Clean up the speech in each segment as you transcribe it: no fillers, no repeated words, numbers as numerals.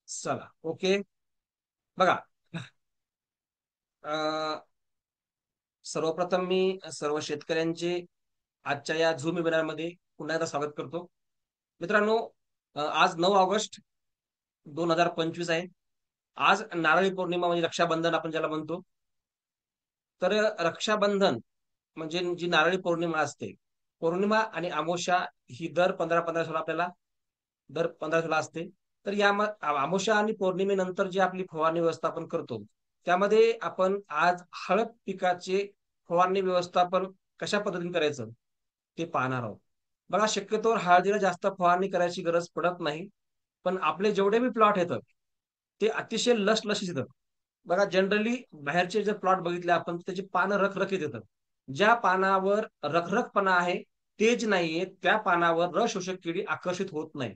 चला ओके. बघा, अं, सर्वप्रथम मी सर्व शेतकऱ्यांचे आजच्या या झूम वेबिनारमध्ये पुन्हा एकदा स्वागत करतो. मित्रांनो, आज 9 ऑगस्ट 2025 आहे. आज नारळी पौर्णिमा म्हणजे रक्षाबंधन आपण ज्याला म्हणतो. तर रक्षाबंधन म्हणजे जी नारळी पौर्णिमा असते, पौर्णिमा आणि अमावस्या ही दर 15-15 दिवसाला आपल्याला दर 15 दिवसाला असते. तर या अमावस्या आणि पौर्णिमेनंतर जी आपली फवारणी व्यवस्थापन करतो, त्यामध्ये आपण आज हळद पिकाचे फवारणी व्यवस्थापन कशा पद्धतीने करायचं ते पाहणार आहोत. बघा, शक्यतोवर हळदीला जास्त फवारणी करायची गरज पडत नाही. पण आपले जेवढे बी प्लॉट येतात ते अतिशय लसलशीत येतात. बघा, जनरली बाहेरचे जर प्लॉट बघितले आपण तर त्याची पानं रखरखीत येतात. ज्या पानावर रखरखपणा आहे, तेज नाहीये, त्या पानावर रस शोषक किडी आकर्षित होत नाही.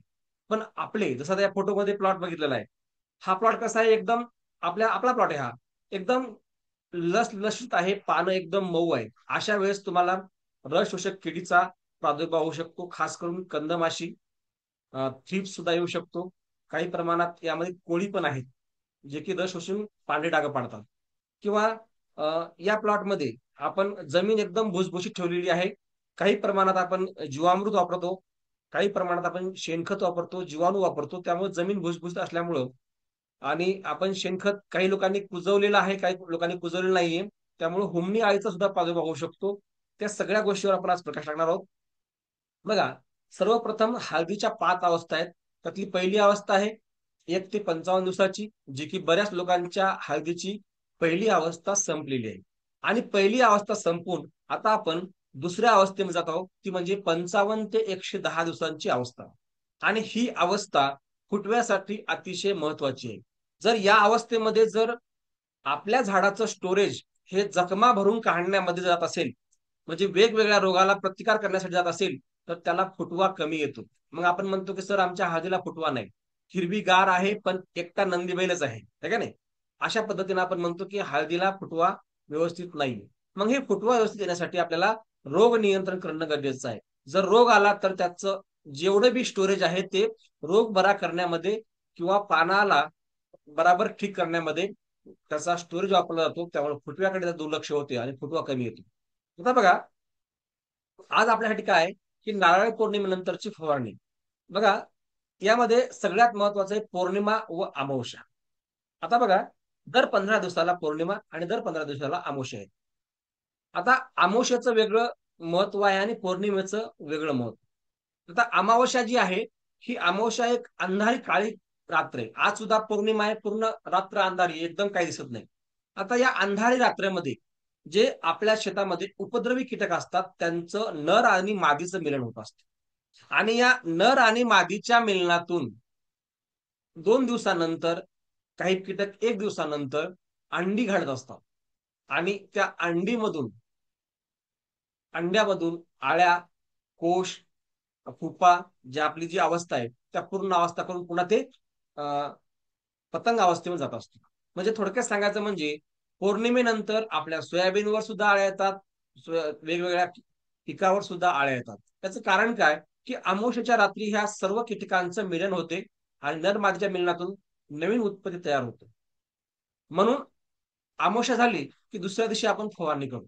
पण आपले जसं आता या फोटोमध्ये प्लॉट बघितलेला आहे, हा प्लॉट कसा आहे, एकदम आपला प्लॉट आहे हा, एकदम लसलशीत आहे, पानं एकदम मऊ आहे. अशा वेळेस तुम्हाला रस शोषक किडीचा प्रादुर्भाव होऊ शकतो. खास करून कंदमाशी, थ्रिप्स सुद्धा येऊ शकतो. काही प्रमाणात यामध्ये कोळी पण आहेत, जे की रस शोषून पांढरे डाग पाडतात. किंवा या प्लॉटमध्ये आपण जमीन एकदम भुसभुशीत ठेवलेली आहे. काही प्रमाणात आपण जीवामृत वापरतो, काही प्रमाणात आपण शेणखत वापरतो, जीवाणू वापरतो. त्यामुळे जमीन भुसभुशीत असल्यामुळं आणि आपण शेणखत काही लोकांनी कुजवलेलं आहे, काही लोकांनी कुजवलेलं नाहीये. त्यामुळे हुमणी अळीचा सुद्धा प्रादुर्भाव होऊ शकतो. त्या सगळ्या गोष्टीवर आपण आज प्रकाश टाकणार आहोत. बघा, सर्वप्रथम हळदीच्या 5 अवस्था आहेत. त्यातली पहिली अवस्था आहे 1 ते 55 दिवसाची, जी की बऱ्याच लोकांच्या हळदीची पहिली अवस्था संपलेली आहे. आणि पहिली अवस्था संपून आता आपण दुसऱ्या अवस्थेमध्ये जात आहोत, ती म्हणजे 55 ते 110 दिवसांची अवस्था. आणि ही अवस्था फुटव्यासाठी अतिशय महत्वाची आहे. जर या अवस्थेमध्ये जर आपल्या झाडाचं स्टोरेज हे जखमा भरून काढण्यामध्ये जात असेल, म्हणजे वेगवेगळ्या रोगाला प्रतिकार करण्यासाठी जात असेल, तर त्याला फुटवा कमी येतो. मग आपण म्हणतो की सर, आमच्या हळदीला फुटवा नाही, हिरवीगार आहे, पण एकटा नंदी बैलच आहे का नाही? अशा पद्धतीने आपण म्हणतो की हळदीला फुटवा व्यवस्थित नाही. मग हे फुटवा व्यवस्थित येण्यासाठी आपल्याला रोग नियंत्रण करणं गरजेचं आहे. जर रोग आला तर त्याचं जेवढं बी स्टोरेज आहे ते रोग बरा करण्यामध्ये किंवा पानाला बराबर ठीक करण्यामध्ये त्याचा स्टोरेज वापरला जातो. त्यामुळे फुटव्याकडे दुर्लक्ष होते आणि फुटवा कमी येतो. आता बघा, आज आपल्यासाठी काय आहे, की नारळी पौर्णिमेनंतरची फवारणी. बघा, यामध्ये सगळ्यात महत्वाचं आहे पौर्णिमा व अमावस्या. आता बघा, दर 15 दिवसाला पौर्णिमा आणि दर 15 दिवसाला अमावस्या आहे. आता अमावस्याचं वेगळं महत्व आहे आणि पौर्णिमेचं वेगळं महत्व. आता अमावस्या जी आहे, ही अमावस्या एक अंधारी काळी रात्र आहे. आज सुद्धा पौर्णिमा आहे, पूर्ण रात्र अंधारी आहे, एकदम काही दिसत नाही. आता या अंधारी रात्रीमध्ये जे आपल्या शेतामध्ये उपद्रवी कीटक असतात, त्यांचं नर आणि मादीचं मिलन होत असतं. आणि या नर आणि मादीच्या मिलनातून 2 दिवसानंतर, काही कीटक 1 दिवसानंतर अंडी घालत असतात. आणि त्या अंड्यामधून आळ्या, कोश, पुपा, जी आपली जी अवस्था आहे, त्या पूर्ण अवस्था करून पुन्हा ते अं, पतंग अवस्थेवर जात असतो. म्हणजे थोडक्यात सांगायचं म्हणजे पौर्णिमेनंतर आपल्या सोयाबीनवर सुद्धा आळ्या येतात, वेगवेगळ्या पिकावर सुद्धा आळ्या येतात. त्याचं कारण काय, की अमावस्येच्या रात्री ह्या सर्व कीटकांचं मिलन होते आणि नर मादीच्या मिलनातून नवीन उत्पत्ती तयार होते. म्हणून अमावस्या झाली की दुसऱ्या दिवशी आपण फवारणी करू.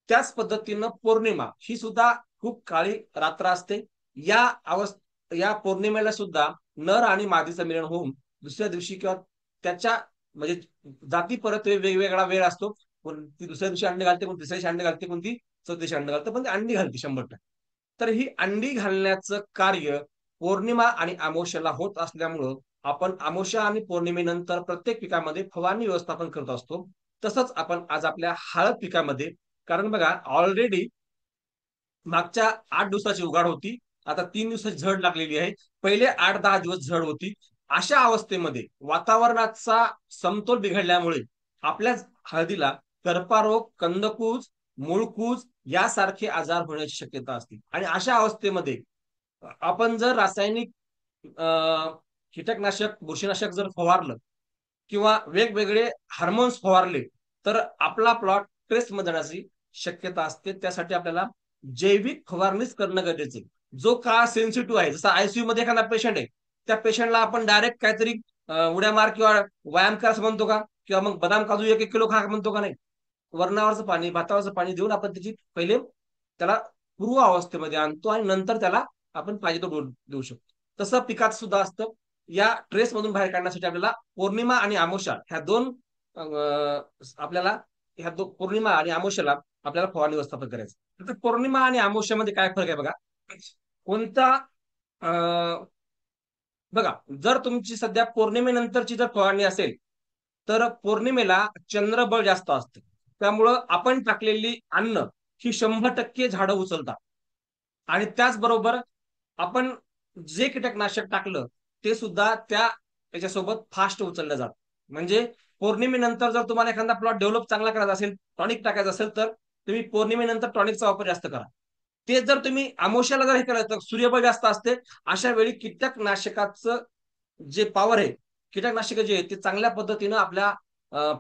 त्याच पद्धतीनं पौर्णिमा ही सुद्धा खूप काळी रात्र असते. या पौर्णिमेला सुद्धा नर आणि मादीचं मिलन होऊन दुसऱ्या दिवशी किंवा त्याच्या म्हणजे जाती परत वेगवेगळा वेळ असतो. कोणती दुसऱ्या दिवशी अंडे घालते, कोणती तिसऱ्या दिवशी अंडे घालते, कोणती चौथ्या दिवशी अंडे घालते, पण ती अंडी घालते 100%. तर ही अंडी घालण्याचं कार्य पौर्णिमा आणि अमावस्याला होत असल्यामुळं आपण अमावस्या आणि पौर्णिमेनंतर प्रत्येक पिकामध्ये फवारणी व्यवस्थापन करत असतो. तसंच आपण आज आपल्या हळद पिकामध्ये, कारण बघा ऑलरेडी मागच्या 8 दिवसाची उघाड होती, आता 3 दिवसाची झड लागलेली आहे. पहिले 8-10 दिवस झड होती. अशा अवस्थेमध्ये वातावरणाचा समतोल बिघडल्यामुळे आपल्या हळदीला करपारोग, कंदकूज, मूळकूज यासारखे आजार होण्याची शक्यता असते. आणि अशा अवस्थेमध्ये आपण जर रासायनिक कीटकनाशक, बुरशीनाशक जर फवारलं किंवा वेगवेगळे हार्मोन्स फवारले, तर आपला प्लॉट मध्ये जाण्याची शक्यता असते. त्यासाठी आपल्याला जैविक फवारणीच करणं गरजेचं आहे. जो काळ सेन्सिटिव्ह आहे, जसा आयसीयू मध्ये एखादा पेशंट आहे, त्या पेशंटला आपण डायरेक्ट काहीतरी उड्या मार किंवा व्यायाम करा असं म्हणतो का? किंवा मग बदाम काजू 1-1 किलो खा म्हणतो का? नाही. वरणावरचं पाणी, भातावरचं पाणी देऊन आपण त्याची पहिले त्याला पूर्व अवस्थेमध्ये आणतो आणि नंतर त्याला आपण पाहिजे तो डोस देऊ शकतो. तसं पिकात सुद्धा असतं. या ट्रेस मधून बाहेर काढण्यासाठी आपल्याला पौर्णिमा आणि अमावस्या ह्या दोन आपल्याला पौर्णिमा आणि अमावस्याला आपल्याला फवारणी व्यवस्थापन करायचं. तर पौर्णिमा आणि अमावस्यामध्ये काय फरक आहे बघा. कोणता बघा, जर तुमची सध्या पौर्णिमेनंतरची जर फवारणी असेल तर पौर्णिमेला चंद्रबळ जास्त असतं. त्यामुळं आपण टाकलेली अन्न ही 100% झाडं उचलतात. आणि त्याचबरोबर आपण जे कीटकनाशक टाकलं ते सुद्धा त्या त्याच्यासोबत फास्ट उचललं जातं. म्हणजे पौर्णिमेनंतर जर तुम्हाला एखादा प्लॉट डेव्हलप चांगला करायचा असेल, टॉनिक टाकायचं असेल, तर तुम्ही पौर्णिमेनंतर टॉनिकचा वापर जास्त करा. तेच जर तुम्ही अमावस्याला जर हे करायचं तर सूर्यबळ जास्त असते. अशा वेळी कीटकनाशकाचं जे पॉवर आहे, कीटकनाशक जे आहे ते चांगल्या पद्धतीनं आपल्या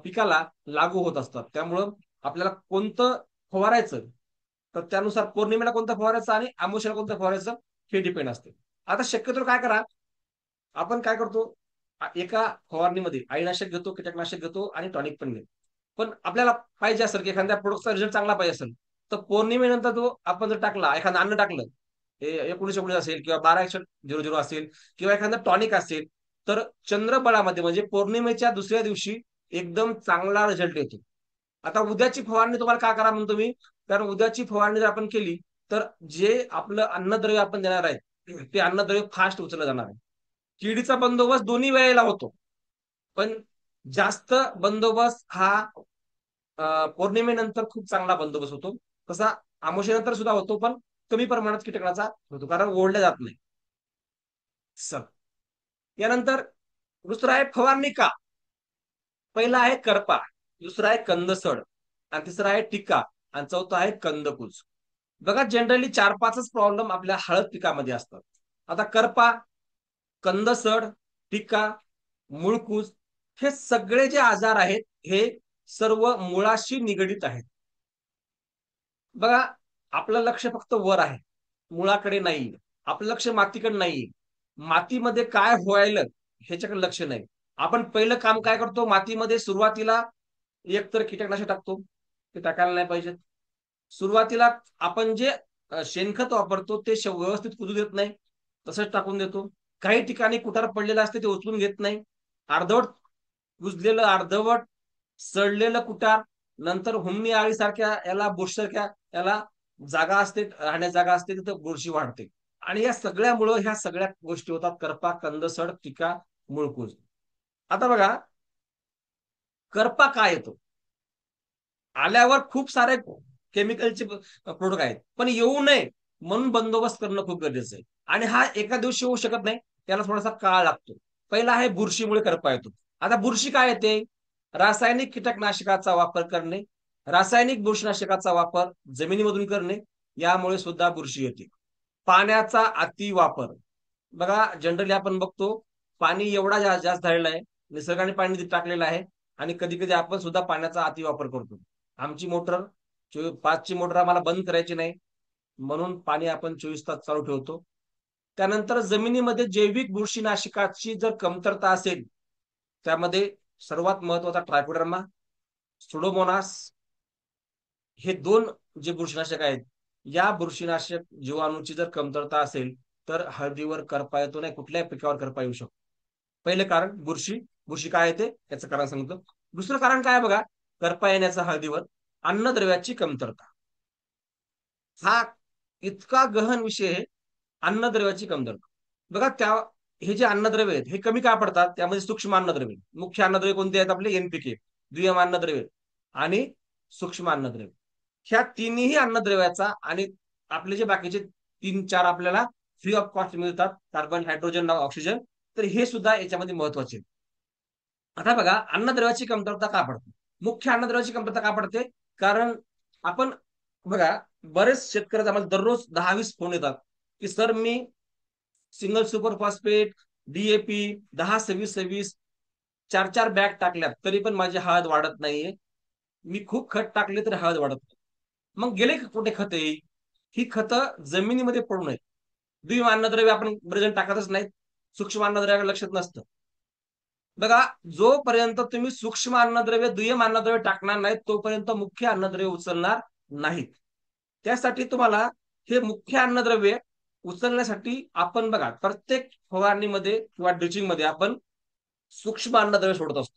पिकाला लागू होत असतात. त्यामुळं आपल्याला कोणतं फवारायचं तर त्यानुसार पौर्णिमेला कोणतं फवारायचं आणि अमावस्याला कोणतं फवारायचं हे डिपेंड असते. आता शक्यतो काय करा, आपण काय करतो, एका फवारणीमध्ये अळीनाशक घेतो, कीटकनाशक घेतो आणि टॉनिक पण घेतो. पण आपल्याला पाहिजे असेल की एखाद्या प्रोडक्टचा रिझल्ट चांगला पाहिजे असेल तर पौर्णिमेनंतर तो आपण जर टाकला, एखादं अन्न टाकलं, हे 1919 असेल किंवा 12-100 असेल किंवा एखादं टॉनिक असेल, तर चंद्रबळामध्ये म्हणजे पौर्णिमेच्या दुसऱ्या दिवशी एकदम चांगला रिझल्ट येतो. आता उद्याची फवारणी तुम्हाला का करा म्हणतो मी, कारण उद्याची फवारणी जर आपण केली तर जे आपलं अन्नद्रव्य आपण देणार आहे ते अन्नद्रव्य फास्ट उचललं जाणार आहे. किडीचा बंदोबस्त दोन्ही वेळेला होतो, पण जास्त बंदोबस्त हा पौर्णिमेनंतर खूप चांगला बंदोबस्त होतो. तसा अमावस्येनंतर सुद्धा होतो, पण कमी प्रमाणात कीटकाचा होतो, कारण ओढल्या जात नाही. चल, यानंतर दुसरं आहे फवारणी का. पहिला आहे करपा, दुसरा आहे कंदसड, आणि तिसरा आहे टिक्का, आणि चौथा आहे कंदकुज. बघा, जनरली 4-5च प्रॉब्लेम आपल्या हळद पिकामध्ये असतात. आता करपा, कंदसड, टिक्का, मुळकूज, हे सगळे जे आजार आहेत हे सर्व मुळाशी निगडित आहेत. बघा, आपलं लक्ष फक्त वर आहे, मुळाकडे नाही. आपलं लक्ष मातीकडे नाही, मातीमध्ये काय व्हायलं ह्याच्याकडे लक्ष नाही. आपण पहिलं काम काय करतो, मातीमध्ये सुरुवातीला एकतर कीटकनाशक टाकतो, ते टाकायला नाही पाहिजे. सुरुवातीला आपण जे शेणखत वापरतो ते व्यवस्थित कुजू देत नाही, तसंच टाकून देतो. काही ठिकाणी कुटार पडलेलं असते ते उचलून घेत नाही. अर्धवट कुजलेलं, अर्धवट सडलेलं कुटार, नंतर हुमणी आळीसारख्या याला, बुरशीसारख्या याला जागा असते, राहण्याची जागा असते, तिथं बुरशी वाढते. आणि या सगळ्यामुळं ह्या सगळ्या गोष्टी होतात, करपा, कंदसड, टिका, मुळकूज. आता बघा, करपा काय येतो, आल्यावर खूप सारे केमिकलचे प्रोडक्ट आहेत, पण येऊ नये म्हणून बंदोबस्त करणं खूप गरजेचं आहे. आणि हा एका दिवशी होऊ शकत नाही, त्याला थोडासा काळ लागतो. पहिला आहे बुरशीमुळे करपा येतो. आता बुरशी काय येते, रासायनिक कीटकनाशकाचा वापर करणे, रासायनिक बुरशीनाशकाचा वापर जमिनीमधून करणे, यामुळे सुद्धा बुरशी येते. पाण्याचा अति वापर, बघा जनरली आपण बघतो पाणी एवढा जास्त झालेला आहे, निसर्गाने पाणी टाकलेलं आहे, आणि कधी कधी आपण सुद्धा पाण्याचा अति वापर करतो. आमची मोटर 5ची मोटर आम्हाला बंद करायची नाही, म्हणून पाणी आपण 24 तास चालू ठेवतो. त्यानंतर जमिनीमध्ये जैविक बुरशीनाशकाची जर कमतरता असेल, त्यामध्ये सर्वात महत्वाचा ट्रायकोडर्मा, सुडोमोनास, हे दोन जे बुरशीनाशक आहेत, या बुरशीनाशक जीवाणूची जर कमतरता असेल तर हळदीवर करपा येतो नाही, कुठल्याही पिकावर करपा येऊ शकतो. पहिले कारण बुरशी, बुरशी काय येते याचं कारण सांगतो. दुसरं कारण काय बघा, करपा येण्याचा हळदीवर, अन्नद्रव्याची कमतरता. हा इतका गहन विषय आहे, अन्नद्रव्याची कमतरता. बघा, हे जे अन्नद्रव्य आहेत हे कमी का पडतात, त्यामध्ये सूक्ष्म अन्नद्रव्य, मुख्य अन्नद्रव्य कोणते आहेत आपले, एनपीके, दुय्यम अन्नद्रव्य आणि सूक्ष्म अन्नद्रव्य. ह्या तिन्ही अन्नद्रव्याचा आणि आपले जे बाकीचे 3-4 आपल्याला फ्री ऑफ कॉस्ट मिळतात, कार्बन, हायड्रोजन, ऑक्सिजन, तर हे सुद्धा याच्यामध्ये महत्वाचे. आता बघा, अन्नद्रव्याची कमतरता का पडते, मुख्य अन्नद्रव्याची कमतरता का पडते, कारण आपण बघा, बरेच शेतकऱ्याचा आम्हाला दररोज 10-20 फोन येतात की सर मी single super phosphate, DAP 10-26-26 4-4 bag टाकल्यात तरी पण माझी हळद वाढत नाहीये. मी खूप खत टाकले तरी हळद वाढत नाही. मग गेले कुठे खते, ही खतं जमिनीमध्ये पडू नये. द्वितीय अन्नद्रव्य आपण बरेच टाकतच नाहीत, सूक्ष्म अन्नद्रव्याकडे लक्षात नसतं. बघा, जोपर्यंत तुम्ही सूक्ष्म अन्नद्रव्य दुय्यम अन्नद्रव्य टाकणार नाहीत तोपर्यंत मुख्य अन्नद्रव्य उचलणार नाहीत. त्यासाठी तुम्हाला हे मुख्य अन्नद्रव्य उचलण्यासाठी आपण बघा प्रत्येक फवारणीमध्ये किंवा ड्रिचिंग मध्ये आपण सूक्ष्म अन्नद्रव्य सोडत असतो.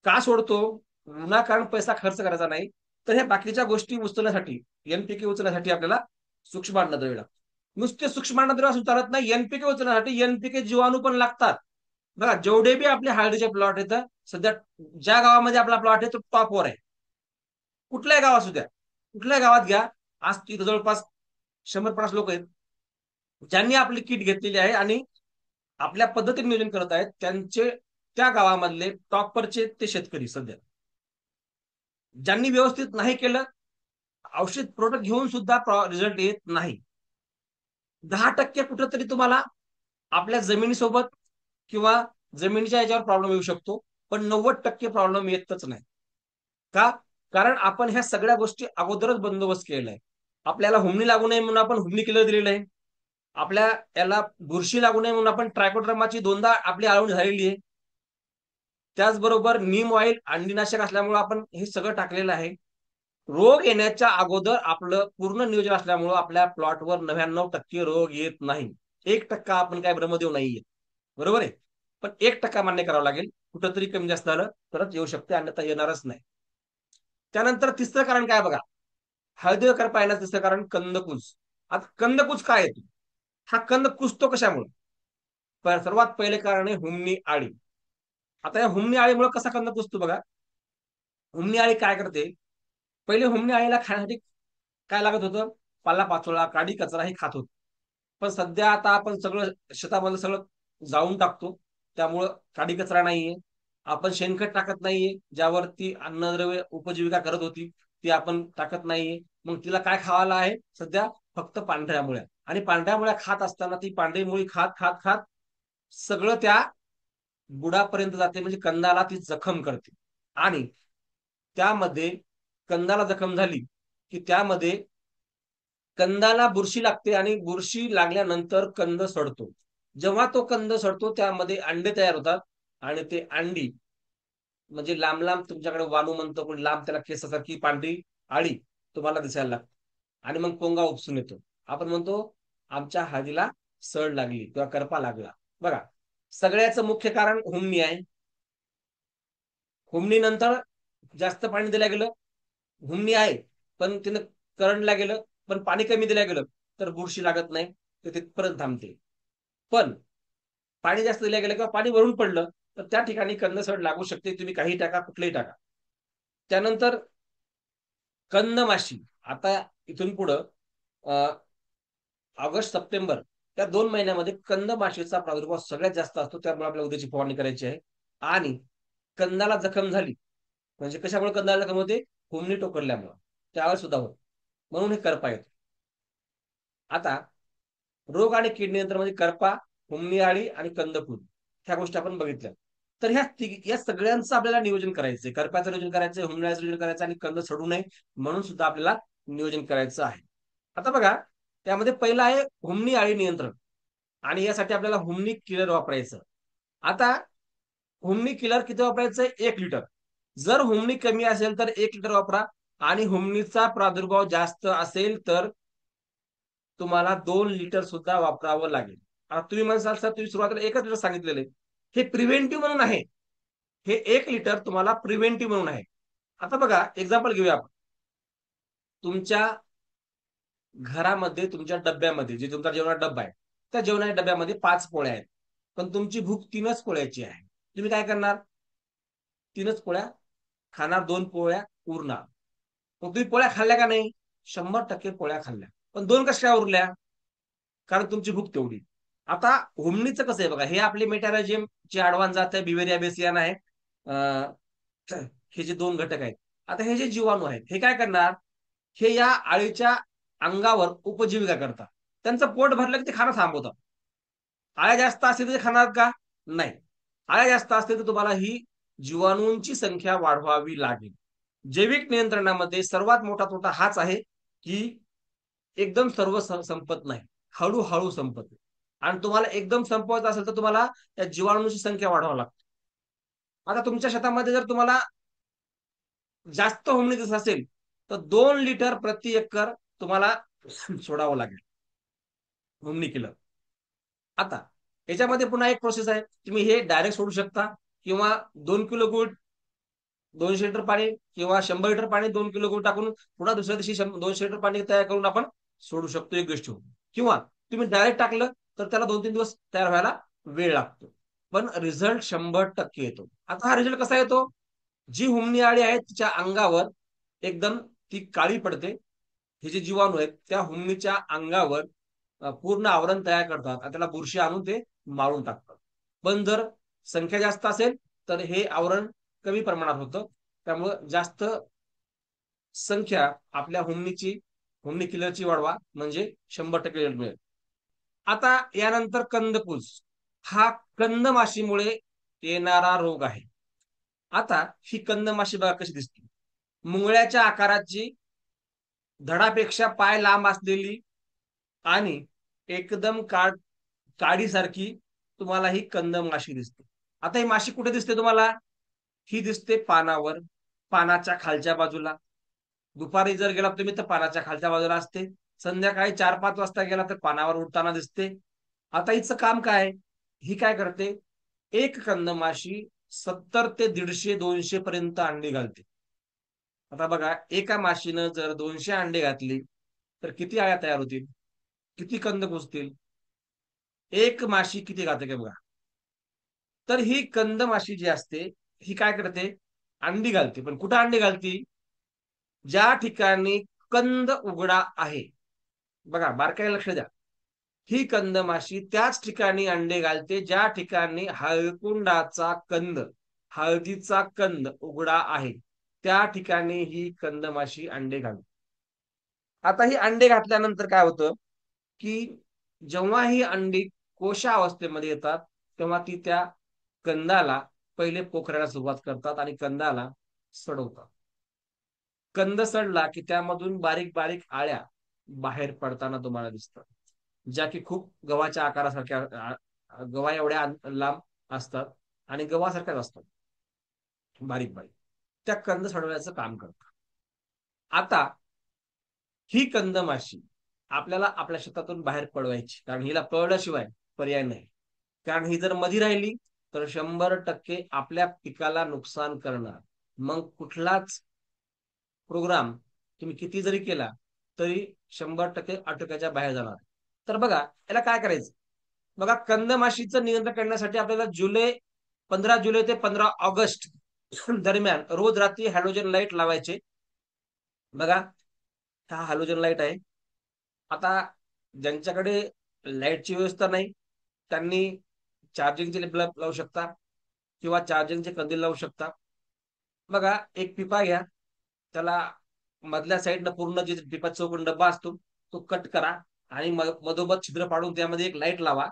का सोडतो? विनाकारण पैसा खर्च करायचा नाही. तर ह्या बाकीच्या गोष्टी उचलण्यासाठी, एनपीके उचलण्यासाठी आपल्याला सूक्ष्म अन्नद्रव्य लागतं. नुसते सूक्ष्म अन्नद्रव्य असून चालत नाही, एनपीके उचलण्यासाठी एनपीके जीवाणू पण लागतात. बघा, जेवढे बी आपले हळदीचे प्लॉट आहेत, सध्या ज्या गावामध्ये आपला प्लॉट आहे तो टॉपवर आहे. कुठल्याही गावात सुद्धा, कुठल्याही गावात घ्या, आज तिथं जवळपास 100-50 लोक आहेत ज्यांनी आपली किट घेतलेली आहे आणि आपल्या पद्धतीने नियोजन करत आहेत. त्यांचे त्या गावामधले टॉपरचे ते शेतकरी सध्या. ज्यांनी व्यवस्थित नाही केलं, औषध प्रोडक्ट घेऊन सुद्धा रिझल्ट येत नाही. 10% कुठंतरी तुम्हाला आपल्या जमिनीसोबत किंवा जमिनीच्या याच्यावर प्रॉब्लेम येऊ शकतो, पण 90% प्रॉब्लेम येतच नाही. का? कारण आपण ह्या सगळ्या गोष्टी अगोदरच बंदोबस्त केलेला आहे. आपल्याला हुमणी लागू नये म्हणून आपण हुमणी किलर दिलेलं आहे. आपल्या याला बुरशी लागू नये म्हणून आपण ट्रायकोड्रामाची 2दा आपली आळवणी झालेली आहे. त्याचबरोबर नीम ऑइल अंडीनाशक असल्यामुळे आपण हे सगळं टाकलेलं आहे. रोग येण्याच्या अगोदर आपलं पूर्ण नियोजन असल्यामुळं आपल्या प्लॉटवर 99% रोग येत नाही. 1% आपण काय भ्रमदेव नाहीये. बरोबर आहे. पण 1% मान्य करावं लागेल. कुठंतरी कमी जास्त झालं तरच येऊ शकते, अन्यथा येणारच नाही. त्यानंतर तिसरं कारण काय बघा, हळदीवर करपा येण्याचं तिसरं कारण कंदकुज. आता कंदकुज काय येतो? हा कंद कुजतो कशामुळे? सर्वात पहिले कारण आहे हुमणी आळी. आता या हुमणी आळीमुळे कसा कंद कुजतो बघा. हुमणी आळी काय करते? पहिले हुमणी आळीला खाण्यासाठी काय लागत होतं? पाला-पाचोळा, काडी कचरा हे खात होत. पण सध्या आता आपण सगळं शेतामध्ये सगळं जाळून टाकतो. त्यामुळं काडी कचरा नाहीये. आपण शेणखत टाकत नाहीये. ज्यावर ती अन्नद्रव्य उपजीविका करत होती, ती आपण टाकत नाहीये. मग तिला काय खावायला आहे? सध्या फक्त पांढऱ्या मुळ्या. आणि पांढऱ्या मुळ्या खात असताना ती पांढरी मुळी खात, खात, खात सगळं त्या बुडापर्यंत जाते, म्हणजे कंदाला ती जखम करते. आणि त्यामध्ये कंदाला जखम झाली की त्यामध्ये कंदाला बुरशी लागते आणि बुरशी लागल्यानंतर कंद सडतो. जेव्हा तो कंद सडतो त्यामध्ये अंडे तयार होतात आणि ते अंडी म्हणजे लांब लांब, तुमच्याकडे वालू म्हणतो पण लांब, त्याला केसासारखी पांढरी आळी तुम्हाला दिसायला लागते. आणि मग पोंगा उपसून येतो. आपण म्हणतो आमच्या हळदीला सड लागली किंवा करपा लागला. बघा, सगळ्याचं मुख्य कारण हुमणी आहे. हुमणीनंतर जास्त पाणी दिलं गेलं, हुमणी आहे पण तिनं करंटला गेलं, पण पाणी कमी दिलं गेलं तर बुरशी लागत नाही, ते तिथपर्यंत थांबते. पण पाणी जास्त दिलं गेलं किंवा पाणी वरून पडलं तर त्या ठिकाणी कंदसड लागू शकते. तुम्ही काही टाका, कुठलेही टाका. त्यानंतर कंदमाशी. आता इथून पुढं ऑगस्ट सप्टेंबर या 2 महिन्यामध्ये कंदमाशीचा प्रादुर्भाव सगळ्यात जास्त असतो. त्यामुळे आपल्याला उद्याची फवारणी करायची आहे. आणि कंदाला जखम झाली म्हणजे कशामुळे कंदाला जखम होते? हुमणी टोकरल्यामुळे त्यावेळेस सुद्धा होत. म्हणून हे करपा येतो. आता रोग आणि कीड नियंत्रण म्हणजे करपा, हुमणी आळी आणि कंदकुज ह्या गोष्टी आपण बघितल्या. तर या सगळ्यांचं आपल्याला नियोजन करायचंय. करप्याचं नियोजन करायचंय, हुमण्याचं नियोजन करायचं आणि कंद सडू नये म्हणून सुद्धा आपल्याला नियोजन करायचं आहे. आता बघा, त्यामध्ये पहिलं आहे हुमणी आळी नियंत्रण. आणि यासाठी आपल्याला हुमणी किलर वापरायचं. आता हुमणी किलर किती वापरायचं? 1 लिटर. जर हुमणी कमी असेल तर 1 लिटर वापरा. आणि हुमणीचा प्रादुर्भाव जास्त असेल तर तुम्हाला 2 लिटर सुद्धा वापरावं लागेल. आता तुम्ही म्हणसाल सर तुम्ही सुरुवातीला 1च लिटर सांगितलेले, हे प्रिव्हेंटिव्ह म्हणून आहे. हे 1 लिटर तुम्हाला प्रिव्हेंटिव्ह म्हणून आहे. आता बघा, एक्झाम्पल घेऊया आपण. तुमच्या घरामध्ये तुमच्या डब्यामध्ये जे तुमचा जेवणाचा डब्बा आहे, त्या जेवणाच्या डब्यामध्ये 5 पोळ्या आहेत. पण तुमची भूक 3च पोळ्याची आहे. तुम्ही काय करणार? 3च पोळ्या खाणार, 2 पोळ्या उरणार. मग तुम्ही पोळ्या खाल्ल्या का नाही? 100% पोळ्या खाल्ल्या. पण 2 कशा काय उरल्या? कारण तुमची भूक तेवढी. आता हुमणीचं कसं आहे बघा, हे आपले मेटॅरायझियम जे ॲडव्हान्स जात आहे, बिवेरिया बेसियाना आहे. अं, हे जे 2 घटक आहेत. आता हे जे जीवाणू आहेत हे काय करणार? हे या आळीच्या अंगावर उपजीविका करतात. त्यांचं पोट भरलं की ते खाणं थांबवतात. आळ्या जास्त असतील तर ते खाणार का? नाही. आळ्या जास्त असतील तर तुम्हाला ही जीवाणूंची संख्या वाढवावी लागेल. जैविक नियंत्रणामध्ये सर्वात मोठा तोटा हाच आहे की एकदम सर्व संपत नाही, हळूहळू संपत. आणि तुम्हाला एकदम संपवायचं असेल तर तुम्हाला त्या जीवाणूंची संख्या वाढवावी लागते. आता तुमच्या शेतामध्ये जर तुम्हाला जास्त हुमणी दिसत असेल तर 2 लिटर प्रति एकर तुम्हाला सोडावं लागेल हुमणी किलर. आता याच्यामध्ये पुन्हा एक प्रोसेस आहे, तुम्ही हे डायरेक्ट सोडू शकता किंवा 2 किलो गुळ 200 लिटर पाणी किंवा 100 लिटर पाणी 2 किलो गुळ टाकून पुन्हा दुसऱ्या दिवशी 200 लिटर पाणी तयार करून आपण सोडू शकतो एक गोष्ट. किंवा तुम्ही डायरेक्ट टाकलं तर त्याला 2-3 दिवस तयार व्हायला वेळ लागतो, पण रिझल्ट 100% येतो. आता हा रिझल्ट कसा येतो? जी हुमणी आळी आहे तिच्या अंगावर एकदम ती काळी पडते. हे जे जीवाणू आहेत त्या हुमणीच्या अंगावर पूर्ण आवरण तयार करतात आणि त्याला बुरशी आणून ते मारून टाकतात. पण जर संख्या जास्त असेल तर हे आवरण कमी प्रमाणात होतं. त्यामुळं जास्त संख्या आपल्या हुमणी किलरची वाढवा म्हणजे 100% रिझल्ट मिळेल. आता यानंतर कंदकुज हा कंदमाशीमुळे येणारा रोग आहे. आता ही कंदमाशी बघा कशी दिसते. मुंगळ्याच्या आकाराची, धडापेक्षा पाय लांब असलेली आणि एकदम काडीसारखी तुम्हाला ही कंदमाशी दिसते. आता ही माशी कुठे दिसते तुम्हाला? ही दिसते पानावर, पानाच्या खालच्या बाजूला. दुपारी जर गेला तुम्ही तर पानाच्या खालच्या बाजूला असते. संध्याकाळी 4-5 वाजता गेला तर पानावर उडताना दिसते. आता हिचं काम काय? ही काय करते? एक कंदमाशी 70 ते 150 200 पर्यंत अंडी घालते. आता बघा, एका माशीनं जर 200 अंडे घातली तर किती अळ्या तयार होतील? किती कंद कुजतील? एक माशी किती घालते का बघा. तर ही कंद माशी जी असते ही काय करते? अंडी घालते, पण कुठं अंडी घालती? ज्या ठिकाणी कंद उघडा आहे. बघा बारकाईने लक्ष द्या. ही कंद माशी त्याच ठिकाणी अंडे घालते ज्या ठिकाणी हळकुंडाचा कंद, हळदीचा कंद उघडा आहे. त्या ठिकाणी ही कंद माशी अंडे घालते. आता ही अंडे घातल्यानंतर काय होतं, की जेव्हा ही अंडी कोशावस्थेमध्ये येतात तेव्हा ती त्या कंदाला पहिले पोखरायला सुरुवात करतात आणि कंदाला सडवतात. कंद सडला की त्यामधून बारीक बारीक आळ्या बाहेर पडताना तुम्हाला दिसतात, ज्या की खूप गव्हाच्या आकारासारख्या गव्हा एवढ्या लांब असतात आणि गव्हासारख्याच असतात, बारीक बारीक. त्या कंद सडवण्याचं काम करतात. आता ही कंद माशी आपल्याला आपल्या शेतातून बाहेर पळवायची, कारण हिला पळल्याशिवाय पर्याय नाही. कारण ही जर मधी राहिली तर 100% आपल्या पिकाला नुकसान करणार. मग कुठलाच प्रोग्राम तुम्ही किती जरी केला तरी 100% आटोक्याच्या बाहेर जाणार. तर बघा याला काय करायचं. बघा, कंदमाशीचं नियंत्रण करण्यासाठी आपल्याला 15 जुलै ते 15 ऑगस्ट दरम्यान रोज रात्री हॅलोजन लाईट लावायचे. बघा, हा हॅलोजन लाईट आहे. आता ज्यांच्याकडे लाईटची व्यवस्था नाही त्यांनी चार्जिंगचे बल्ब लावू शकता किंवा चार्जिंगचे कंदील लावू शकता. बघा, एक पिपा घ्या, त्याला मधल्या साईडनं पूर्ण जे पिपाचा चौकोन डब्बा असतो तो कट करा आणि मधोमध छिद्र पाडून त्यामध्ये एक लाईट लावा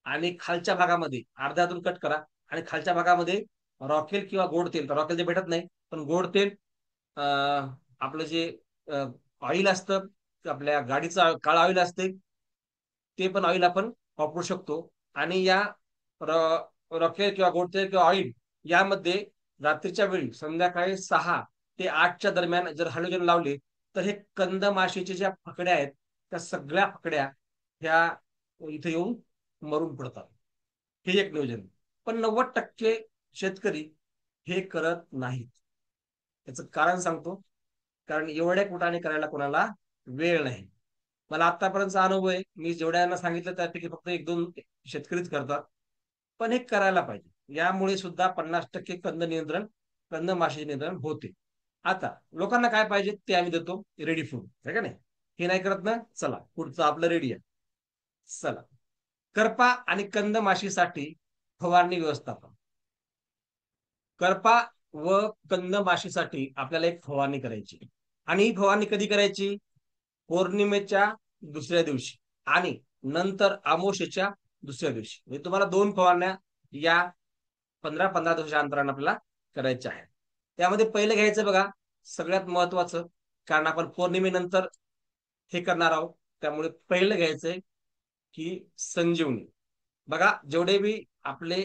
आणि खालच्या भागामध्ये अर्ध्यातून कट करा आणि खालच्या भागामध्ये रॉकेल किंवा गोड तेल, रॉकेल ते भेटत नाही पण गोड तेल, आपलं जे ऑइल असतं आपल्या गाडीचं काळं ऑइल असते ते पण ऑइल आपण वापरू शकतो. आणि या रॉकेल किंवा गोड तेल किंवा ऑइल यामध्ये रात्रीच्या वेळी संध्याकाळी 6 ते 8च्या दरम्यान जर हॅलोजन लावले तर हे कंद माशीच्या ज्या फकड्या आहेत त्या सगळ्या फकड्या ह्या इथे येऊन मरून पडतात. हे एक नियोजन. पण 90% शेतकरी हे करत नाहीत. याचं कारण सांगतो. कारण एवढ्या कुटाने करायला कोणाला वेळ नाही. मला आतापर्यंतचा अनुभव आहे, मी जेवढ्यांना सांगितलं त्यापैकी फक्त 1-2 शेतकरीच करतात. पण हे करायला पाहिजे. यामुळे सुद्धा 50% कंद माशी नियंत्रण होते. आता लोकांना काय पाहिजे ते आम्ही देतो, रेडी फूड आहे का नाही. हे नाही करत ना, चला पुढचं आपलं रेडी आहे. चला, करपा आणि कंद माशीसाठी फवारणी व्यवस्थापन. करपा व कंद माशीसाठी आपल्याला एक फवारणी करायची आणि ही फवारणी कधी करायची? पौर्णिमेच्या दुसऱ्या दिवशी आणि नंतर अमावस्येच्या दुसऱ्या दिवशी. म्हणजे तुम्हाला 2 फवारण्या या 15-15 दिवसाच्या अंतराने आपल्याला करायच्या आहेत. त्यामध्ये पहिलं घ्यायचं बघा, सगळ्यात महत्वाचं, कारण आपण पौर्णिमेनंतर हे करणार आहोत त्यामुळे पहिलं घ्यायचंय की संजीवनी. बघा, जेवढे बी आपले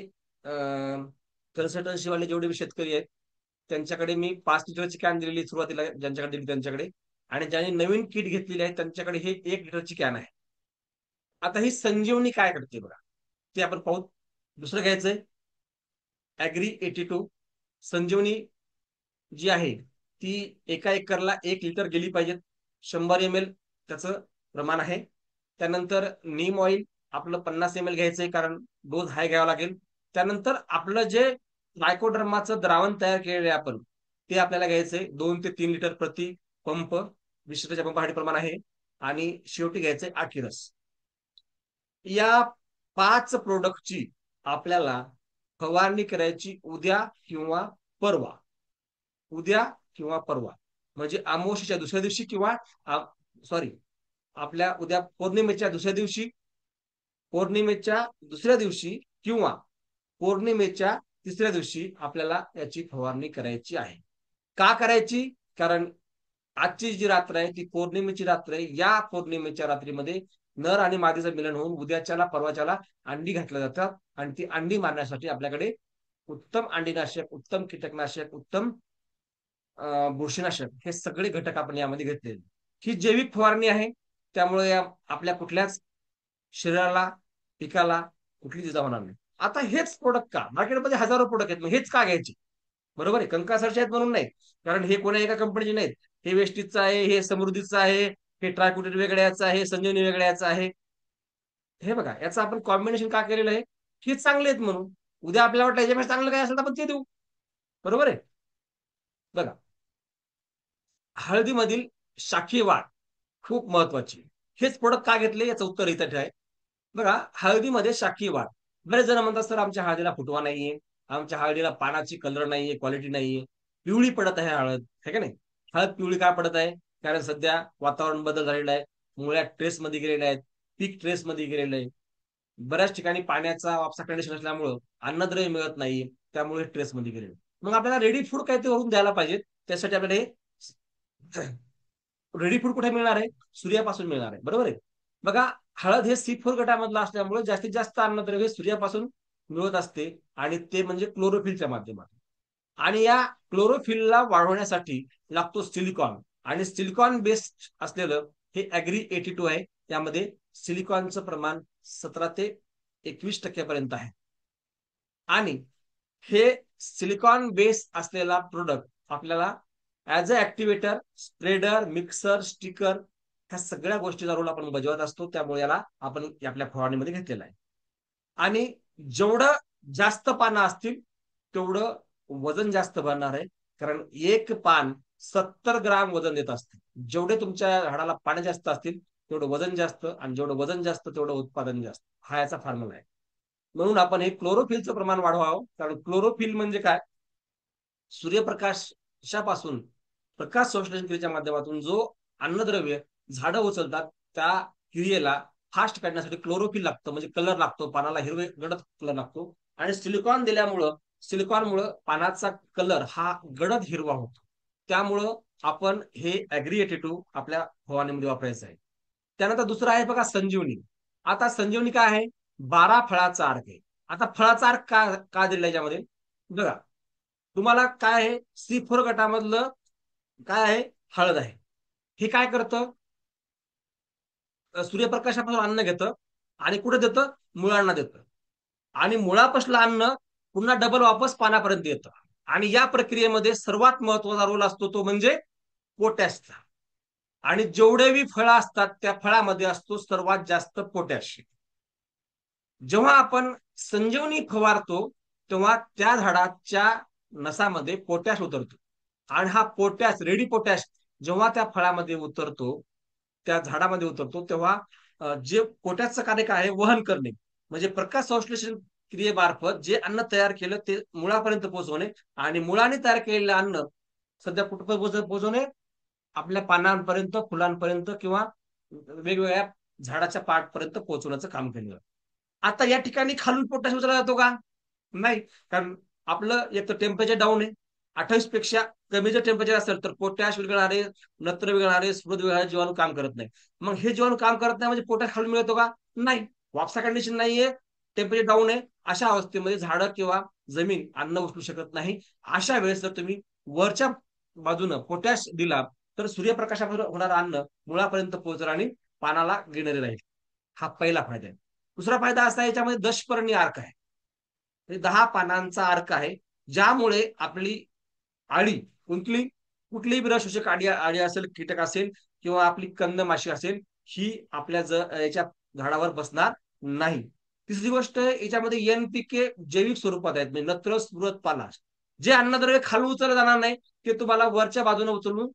कन्सल्टन्सी वाले जेवढे बी शेतकरी आहेत त्यांच्याकडे मी 5 लिटरची कॅन दिलेली सुरुवातीला, ज्यांच्याकडे दिली त्यांच्याकडे. आणि ज्यांनी नवीन किट घेतलेली आहे त्यांच्याकडे हे 1 लिटरची कॅन आहे. आता ही संजीवनी काय करते बघा, ते आपण पाहू. दुसरं घ्यायचंय ॲग्री 82 संजीवनी जी आहे ती एका एकरला 1 लिटर गेली पाहिजेत. 100 ml त्याचं प्रमाण आहे. त्यानंतर नीम ऑइल आपलं 50 ml घ्यायचंय, कारण डोस हाय घ्यावा लागेल. त्यानंतर आपलं जे ट्रायकोडर्माचं द्रावण तयार केलेलं आहे आपण, ते आपल्याला घ्यायचंय 2 ते 3 लिटर प्रति पंप. 20 लिटरच्या पंपासाठी प्रमाण आहे. आणि शेवटी घ्यायचंय आखीरस. या 5 प्रोडक्टची आपल्याला फवारणी करायची उद्या किंवा परवा. उद्या किंवा परवा म्हणजे अमावस्येच्या दुसऱ्या दिवशी किंवा सॉरी, आपल्या उद्या पौर्णिमेच्या दुसऱ्या दिवशी किंवा पौर्णिमेच्या तिसऱ्या दिवशी आपल्याला याची फवारणी करायची आहे. का करायची? कारण आजची जी रात्र आहे ती पौर्णिमेची रात्र आहे. या पौर्णिमेच्या रात्रीमध्ये नर आणि मादीचं मिलन होऊन उद्याच्याला परवाच्याला अंडी घातल्या जातात. आणि ती अंडी मारण्यासाठी आपल्याकडे उत्तम अंडीनाशक, उत्तम कीटकनाशक, उत्तम बुरशीनाशक हे सगळे घटक आपण यामध्ये घेतलेले. ही जैविक फवारणी आहे, त्यामुळे आपल्या कुठल्याच शरीराला, पिकाला कुठली इजा होणार नाही. आता हेच प्रोडक्ट का मार्केटमध्ये हजारो प्रोडक्ट आहेत, मग हेच का घ्यायचे? बरोबर आहे, कंकासरचे आहेत म्हणून नाही, कारण हे कोणा एका कंपनीचे नाहीत. हे वेस्टीजचं आहे, हे समृद्धीचं आहे, हे ट्रायकोटेड वेगळ्याचं आहे, संजीवनी वेगळ्याचं आहे. हे बघा, याचं आपण कॉम्बिनेशन का केलेलं आहे? हे चांगले आहेत म्हणून. उद्या आपल्याला वाटलं याच्यापेक्षा चांगलं काय असेल तर आपण ते देऊ. बरोबर आहे. बघा, हळदीमधील शाखीय वाढ खूप महत्वाची. हेच प्रोडक्ट का घेतले याचं उत्तर इथं आहे. बघा, हळदीमध्ये शाखीय वाढ. बरेच जण म्हणतात सर आमच्या हळदीला फुटवा नाहीये, आमच्या हळदीला पानाची कलर नाहीये, क्वालिटी नाहीये, पिवळी पडत आहे हळद, है का नाही? हळद पिवळी का पडत आहे? कारण सध्या वातावरण बदल झालेला आहे, मुळ्या ट्रेसमध्ये गेलेल्या आहेत, पीक ट्रेसमध्ये गेलेलं आहे. बऱ्याच ठिकाणी पाण्याचा वापसा कंडिशन असल्यामुळं अन्नद्रव्य मिळत नाही, त्यामुळे ट्रेसमध्ये गेलेलं. मग आपल्याला रेडी फूड काहीतरी वरून द्यायला पाहिजे. त्यासाठी आपल्याला हे रेडी फूड कुठे मिळणार आहे? सूर्यापासून मिळणार आहे. बरोबर आहे. बघा, हळद हे C4 गटामधलं असल्यामुळे जास्तीत जास्त अन्नद्रव्य सूर्यापासून मिळत असते, आणि ते म्हणजे क्लोरोफिलच्या माध्यमातून. आणि या क्लोरोफिलला वाढवण्यासाठी लागतो सिलिकॉन, आणि सिलिकॉन बेस्ड असलेलं हे ॲग्री 82 आहे. त्यामध्ये सिलिकॉनचं प्रमाण 17 ते 21% आहे. आणि हे सिलिकॉन बेस असलेला प्रोडक्ट आपल्याला as a activator, spreader, mixer, sticker ह्या सगळ्या गोष्टीचा रोल आपण बजावत असतो. त्यामुळे याला आपण आपल्या फवारणीमध्ये घेतलेला आहे. आणि जेवढं जास्त पानं असतील तेवढं वजन जास्त भरणार आहे, कारण एक पान 70 ग्राम वजन देत असते. जेवढे तुमच्या झाडाला पानं जास्त असतील तेवढं वजन जास्त, आणि जेवढं वजन जास्त तेवढं उत्पादन जास्त, हा याचा फॉर्म्युला आहे. म्हणून आपण हे क्लोरोफिलचं प्रमाण वाढवावं. कारण क्लोरोफिल म्हणजे काय? सूर्यप्रकाशापासून प्रकाश संश्लेषण क्रियेच्या माध्यमातून जो अन्नद्रव्य झाडं उचलतात, त्या क्रियेला फास्ट करण्यासाठी क्लोरोफिल लागतं, म्हणजे कलर लागतो, पानाला हिरवे गडद कलर लागतो. आणि सिलिकॉनमुळं पानाचा कलर हा गडद हिरवा होतो. त्यामुळं आपण हे ॲग्री 82 आपल्या फवारणीमध्ये वापरायचं आहे. त्यानंतर दुसरं आहे बघा संजीवनी. आता संजीवनी काय आहे? 12 फळाचा अर्क आहे. आता फळाचा अर्क का का दिला याच्यामध्ये? बघा, तुम्हाला काय आहे? C4 गटामधलं काय आहे? हळद आहे. हे काय करतं? सूर्यप्रकाशापासून अन्न घेतं आणि कुठे देतं? मुळांना देतं. आणि मुळापासलं अन्न पुन्हा डबल वापस पानापर्यंत येतं. आणि या प्रक्रियेमध्ये सर्वात महत्वाचा रोल असतो तो म्हणजे पोटॅशचा. आणि जेवढेही फळं असतात त्या फळामध्ये असतो सर्वात जास्त पोटॅश. जेव्हा आपण संजीवनी फवारतो तेव्हा त्या झाडाच्या नसामध्ये पोटॅश उतरतो. आणि हा पोटॅश, रेडी पोटॅश जेव्हा त्या फळामध्ये उतरतो, त्या झाडामध्ये उतरतो, तेव्हा जे पोटॅशचं कार्य काय आहे? वहन करणे. म्हणजे प्रकाश संश्लेषण क्रियेमार्फत जे अन्न तयार केलं ते मुळापर्यंत पोहोचवणे, आणि मुळाने तयार केलेलं अन्न सध्या कुठपर्यंत पोहोचवणे? आपल्या पानांपर्यंत, फुलांपर्यंत, किंवा वेगवेगळ्या झाडाच्या पार्टपर्यंत पोहोचवण्याचं काम केलं. आता या ठिकाणी खालून पोटॅश उचलला जातो का? नाही, कारण आपलं एक तर टेम्परेचर डाऊन आहे. 28 पेक्षा कमी जर टेम्परेचर असेल तर पोटॅश विरघळणारे, नत्र विरघळणारे, स्फुरद विरघळणारे जीवाणू काम करत नाही. मग हे जीवाणू काम करत नाही म्हणजे पोटॅश खालून मिळतो का? नाही. वापसा कंडिशन नाहीये, टेम्परेचर डाऊन आहे, अशा अवस्थेमध्ये झाडं किंवा जमीन अन्न उचलू शकत नाही. अशा वेळेस जर तुम्ही वरच्या बाजूनं पोटॅश दिला तर सूर्यप्रकाशावर होणारं अन्न मुळापर्यंत पोहोचेल आणि पानाला ग्रीनरी राहील. हा पहिला फायदा आहे. दुसरा फायदा असा आहे, याच्यामध्ये दशपर्णी अर्क आहे. म्हणजे 10 पानांचा अर्क आहे, ज्यामुळे आपली आळी कुठली कुठलीही विरशोषक आळी आळी असेल, कीटक असेल किंवा आपली कंदमाशी असेल, ही आपल्या याच्या झाडावर बसणार नाही. तिसरी गोष्ट याच्यामध्ये एन-पी-के जैविक स्वरूपात आहेत, म्हणजे नत्र, स्फुरद, पालाश. जे अन्नद्रव्य खालून उचललं जाणार नाही, ते तुम्हाला वरच्या बाजूने उचलून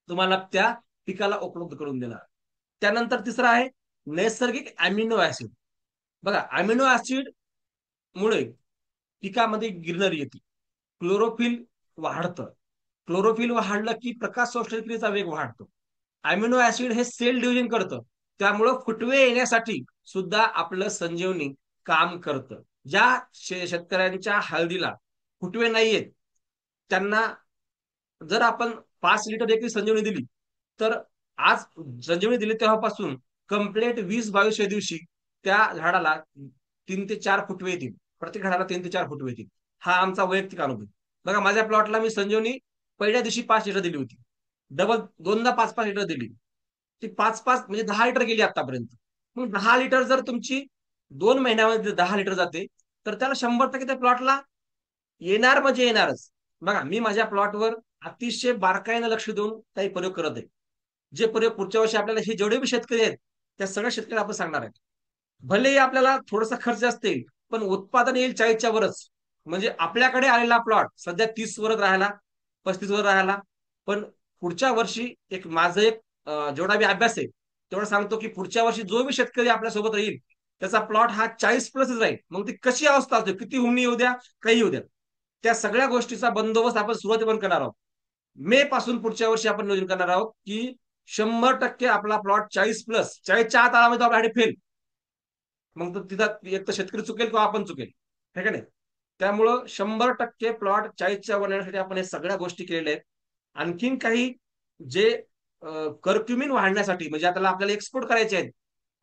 तुम्हाला त्या पिकाला उपलब्ध करून देणार. त्यानंतर तिसरं आहे नैसर्गिक अमिनो ऍसिड. बघा, अमिनो ऍसिड मुळे पिकामध्ये गिरनरी येते, क्लोरोफिल वाढतं. क्लोरोफिल वाढलं की प्रकाश संश्लेषणाचा वेग वाढतो. अमिनो ऍसिड हे सेल डिव्हिजन करतं, त्यामुळं फुटवे येण्यासाठी सुद्धा आपलं संजीवनी काम करतं. ज्या शेतकऱ्यांच्या हळदीला फुटवे नाहीयेत, त्यांना जर आपण 5 लिटर एकरी संजीवनी दिली, तर आज संजीवनी दिली तेव्हापासून कंप्लेट 20-22 दिवशी त्या झाडाला 3 ते 4 फुटवे येतील. प्रत्येक झाडाला 3 ते 4 फुटवे येतील. हा आमचा वैयक्तिक अनुभव. बघा, माझ्या प्लॉटला मी संजीवनी पहिल्या दिवशी 5 लिटर दिली होती. डबल दोनदा 5-5 लिटर दिली. ती 5-5 म्हणजे 10 लिटर गेली आतापर्यंत. मग 10 लिटर जर तुमची 2 महिन्यामध्ये 10 लिटर जाते, तर त्याला 100% त्या प्लॉटला येणार म्हणजे येणारच. बघा, मी माझ्या प्लॉटवर अतिशय बारकाईनं लक्ष देऊन काही प्रयोग करत आहे. जे प्रयोग पुढच्या वर्षी आपल्याला हे जेवढे बी शेतकरी आहेत, त्या सगळ्या शेतकरी आपण सांगणार आहेत. भलेही आपल्याला थोडासा खर्च जास्त येईल, पण उत्पादन येईल 40च्या वरच. म्हणजे आपल्याकडे आलेला प्लॉट सध्या 30 वरच राहिला, 35 वर राहिला. पण पुढच्या वर्षी एक माझं एक जेवढा बी अभ्यास आहे, तेवढा सांगतो की पुढच्या वर्षी जो बी शेतकरी आपल्यासोबत राहील, त्याचा प्लॉट हा 40+ राहील. मग ती कशी अवस्था असते, किती हुमणी येऊ द्या, काही येऊ द्या, त्या सगळ्या गोष्टीचा बंदोबस्त आपण सुरुवातीपासून करणार आहोत. मे पासून पुढच्या वर्षी आपण नियोजन करणार आहोत की 100% आपला प्लॉट 40+, 40च्या आत आला म्हणजे आपल्याकडे फेल. मग तो तिथं एक तर शेतकरी चुकेल किंवा आपण चुकेल, हे का नाही. त्यामुळं 100% प्लॉट 40च्या वर नेण्यासाठी आपण हे सगळ्या गोष्टी केलेल्या आहेत. आणखीन काही जे करक्युमिन वाढण्यासाठी, म्हणजे आता आपल्याला एक्सपोर्ट करायचे आहेत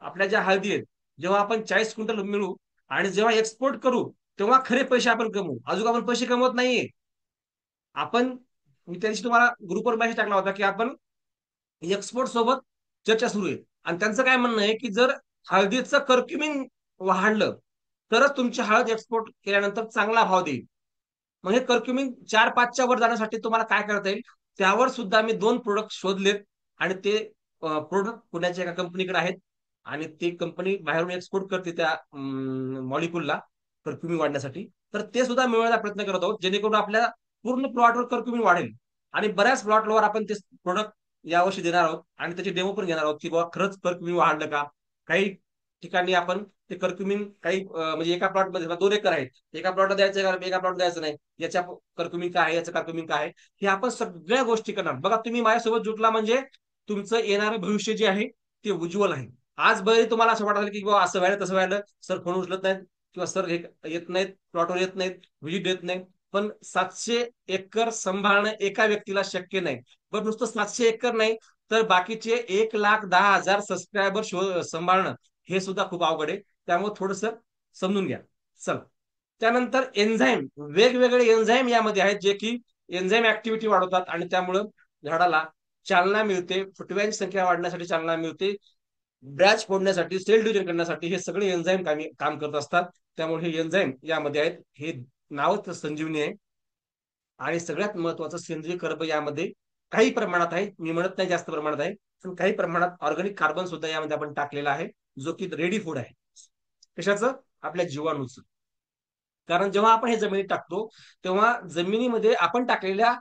आपल्या ज्या हळदी आहेत, जेव्हा आपण 40 क्विंटल मिळू आणि जेव्हा एक्सपोर्ट करू, तेव्हा खरे पैसे आपण कमवू. अजून आपण पैसे कमवत नाहीये आपण. मी त्या दिवशी तुम्हाला ग्रुपवर मेसेज टाकला होता की आपण एक्सपोर्ट सोबत चर्चा सुरू आहे, आणि त्यांचं काय म्हणणं आहे की जर हळदीचं कर्क्युमिन वाढलं तरच तुमची हळद एक्सपोर्ट केल्यानंतर चांगला भाव देईल. मग हे कर्क्युमिन 4-5च्या वर जाण्यासाठी तुम्हाला काय करता येईल, त्यावर सुद्धा मी 2 प्रोडक्ट शोधलेत. आणि ते प्रोडक्ट पुण्याच्या एका कंपनीकडे आहेत, आणि ती कंपनी बाहेरून एक्सपोर्ट करते त्या मॉलिक्युलला कर्क्युमिन वाढण्यासाठी. तर ते सुद्धा मिळवण्याचा प्रयत्न करत आहोत, जेणेकरून आपल्या पूर्ण प्लॉटवर कर्क्युमिन वाढेल. आणि बऱ्याच प्लॉटवर आपण ते प्रोडक्ट यावर्षी देणार आहोत, आणि त्याचे डेमो पण घेणार आहोत की बाबा खरंच कर्क्युमिन वाढलं का. काही ठिकाणी आपण ते कर्क्युमिन काही म्हणजे एका प्लॉटमध्ये 2 एकर आहेत, एका प्लॉटला द्यायचं का एका प्लॉट द्यायचं नाही, याच्या कर्क्युमिन काय आहे, याचं कर्क्युमिन काय आहे, हे आपण सगळ्या गोष्टी करणार. बघा, तुम्ही माझ्यासोबत जुटला म्हणजे तुमचं येणारं भविष्य जे आहे ते उज्ज्वल आहे. आज बरे तुम्हाला असं वाटत की बाबा असं व्हायला तसं व्हायला, सर फोन उचलत नाहीत किंवा सर हे येत नाहीत, प्लॉटवर येत नाहीत, व्हिजिट देत नाहीत. पण 700 एकर सांभाळणं एका व्यक्तीला शक्य नाही. पण नुसतं 700 एकर नाही, तर बाकीचे 1,10,000 सबस्क्रायबर सांभाळणं हे सुद्धा खूप अवघड आहे. त्यामुळे थोडस समजून घ्या. चल, त्यानंतर एन्झाईम, वेगवेगळे एन्झाईम यामध्ये आहेत, जे की एन्झाईम ऍक्टिव्हिटी वाढवतात आणि त्यामुळं झाडाला चालना मिळते, फुटव्यांची संख्या वाढण्यासाठी चालना मिळते, ब्रॅच फोडण्यासाठी, सेल डिव्हिजन करण्यासाठी हे सगळे एन्झाईम काम करत असतात. त्यामुळे हे एन्झाईम यामध्ये आहेत. हे नावच संजीवनी आहे. आणि सगळ्यात महत्वाचं सेंद्रिय कर्ब यामध्ये काही प्रमाणात आहे, मी म्हणत नाही जास्त प्रमाणात आहे, पण काही प्रमाणात ऑर्गॅनिक कार्बन सुद्धा यामध्ये आपण टाकलेला आहे, जो की रेडी फूड आहे. कशाचं? आपल्या जीवाणूचं. कारण जेव्हा आपण हे जमिनीत टाकतो, तेव्हा जमिनीमध्ये आपण टाकलेल्या